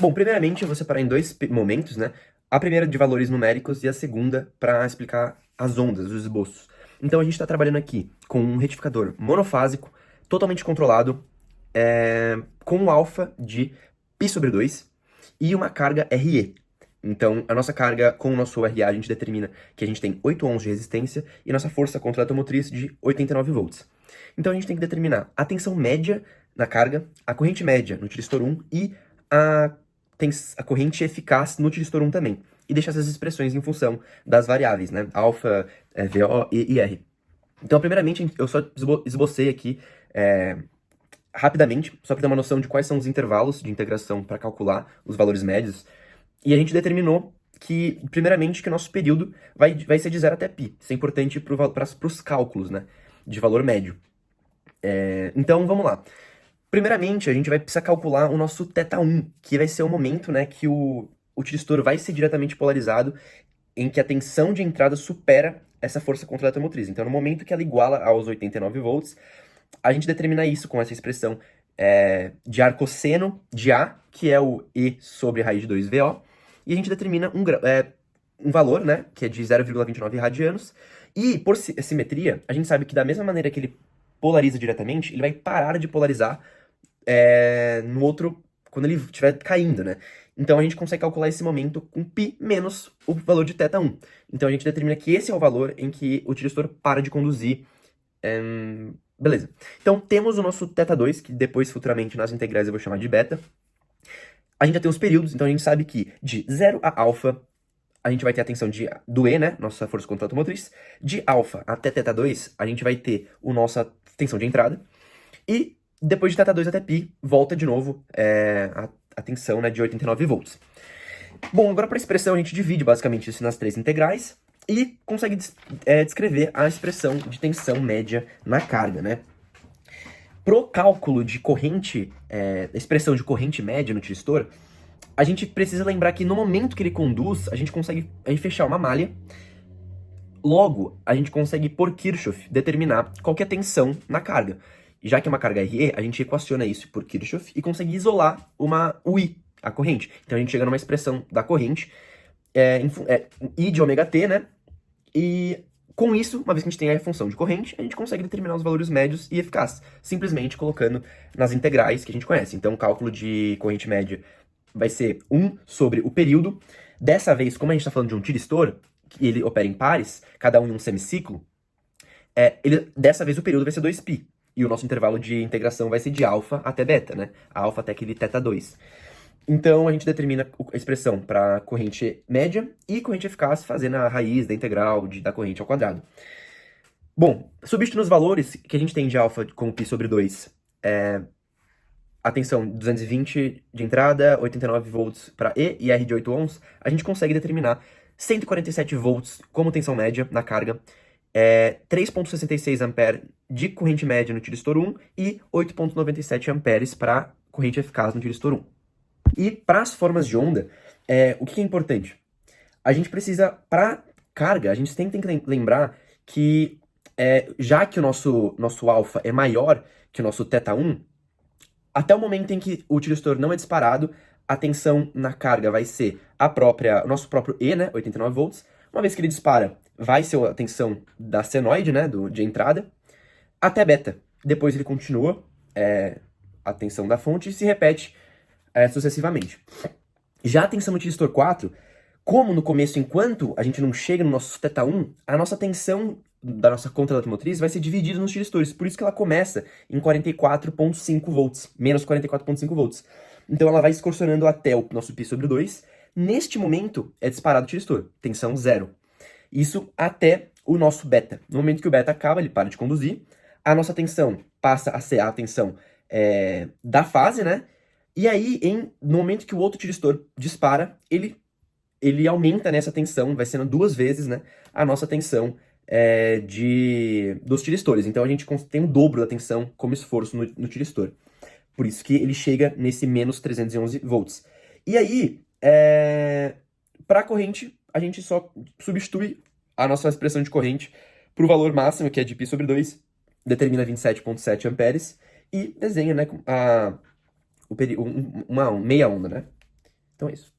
Bom, primeiramente eu vou separar em dois momentos, né? A primeira de valores numéricos e a segunda para explicar as ondas, os esboços. Então a gente está trabalhando aqui com um retificador monofásico, totalmente controlado, com um alfa de π/2 e uma carga RE. Então, a nossa carga com o nosso RA, a gente determina que a gente tem 8 ohms de resistência e nossa força contra a automotriz de 89 volts. Então, a gente tem que determinar a tensão média na carga, a corrente média no tiristor 1 e a corrente eficaz no tiristor 1 também. E deixar essas expressões em função das variáveis, né? Alfa, VO e R. Então, primeiramente, eu só esbocei aqui rapidamente, só para ter uma noção de quais são os intervalos de integração para calcular os valores médios. E a gente determinou que, primeiramente, que o nosso período vai ser de 0 até π. Isso é importante para os cálculos, né, de valor médio. Então, vamos lá. Primeiramente, a gente vai precisar calcular o nosso θ1, que vai ser o momento, né, que o tiristor vai ser diretamente polarizado, em que a tensão de entrada supera essa força contra a eletromotriz. Então, no momento que ela iguala aos 89 volts, a gente determina isso com essa expressão de arcosseno de A, que é o E sobre raiz de 2VO, e a gente determina um valor, né, que é de 0,29 radianos, e por simetria, a gente sabe que da mesma maneira que ele polariza diretamente, ele vai parar de polarizar no outro, quando ele estiver caindo, né? Então a gente consegue calcular esse momento com π menos o valor de θ1. Então a gente determina que esse é o valor em que o tiristor para de conduzir. Beleza. Então temos o nosso θ2, que depois futuramente nas integrais eu vou chamar de beta. A gente já tem os períodos, então a gente sabe que de 0 a alfa a gente vai ter a tensão do E, né? Nossa força contra a automotriz. De alfa até θ2, a gente vai ter a nossa tensão de entrada. E depois de θ2 até π, volta de novo a tensão, né, de 89 volts. Bom, agora para a expressão a gente divide basicamente isso nas três integrais e consegue descrever a expressão de tensão média na carga, né? Pro cálculo de corrente, expressão de corrente média no tiristor, a gente precisa lembrar que no momento que ele conduz, a gente consegue fechar uma malha. Logo, a gente consegue, por Kirchhoff, determinar qual que é a tensão na carga. Já que é uma carga RE, a gente equaciona isso por Kirchhoff e consegue isolar o I, a corrente. Então a gente chega numa expressão da corrente, I de ômega t, né? E com isso, uma vez que a gente tem a função de corrente, a gente consegue determinar os valores médios e eficazes, simplesmente colocando nas integrais que a gente conhece. Então o cálculo de corrente média vai ser 1 sobre o período. Dessa vez, como a gente está falando de um tiristor, que ele opera em pares, cada um em um semiciclo, dessa vez o período vai ser 2π. E o nosso intervalo de integração vai ser de alfa até beta, né? Alfa até aquele θ2. Então a gente determina a expressão para corrente média e corrente eficaz fazendo a raiz da integral da corrente ao quadrado. Bom, substituindo os valores que a gente tem de alfa com π/2, a tensão 220 de entrada, 89 volts para E R de 8 ohms, a gente consegue determinar 147 volts como tensão média na carga, 3,66 amperes de corrente média no tiristor 1 e 8,97 amperes para corrente eficaz no tiristor 1. E para as formas de onda, o que é importante? A gente precisa, para carga, a gente tem que lembrar que já que o nosso alfa é maior que o nosso θ1, até o momento em que o tiristor não é disparado, a tensão na carga vai ser o nosso próprio E, né, 89 volts. Uma vez que ele dispara, vai ser a tensão da senoide, né, de entrada, até beta. Depois ele continua a tensão da fonte e se repete sucessivamente. Já a tensão no tiristor 4, como no começo, enquanto a gente não chega no nosso θ1, a nossa tensão da nossa contra-eletromotriz vai ser dividida nos tiristores. Por isso que ela começa em 44,5 volts, menos 44,5 volts. Então ela vai excursionando até o nosso π/2. Neste momento é disparado o tiristor, tensão 0. Isso até o nosso beta. No momento que o beta acaba, ele para de conduzir. A nossa tensão passa a ser a tensão da fase, né? E aí, no momento que o outro tiristor dispara, ele aumenta nessa tensão, vai sendo 2 vezes, né, a nossa tensão dos tiristores. Então a gente tem o dobro da tensão como esforço no tiristor. Por isso que ele chega nesse menos 311 volts. E aí, para a corrente, a gente só substitui a nossa expressão de corrente para o valor máximo, que é de π/2, determina 27,7 amperes, e desenha, né, uma meia onda, né? Então é isso.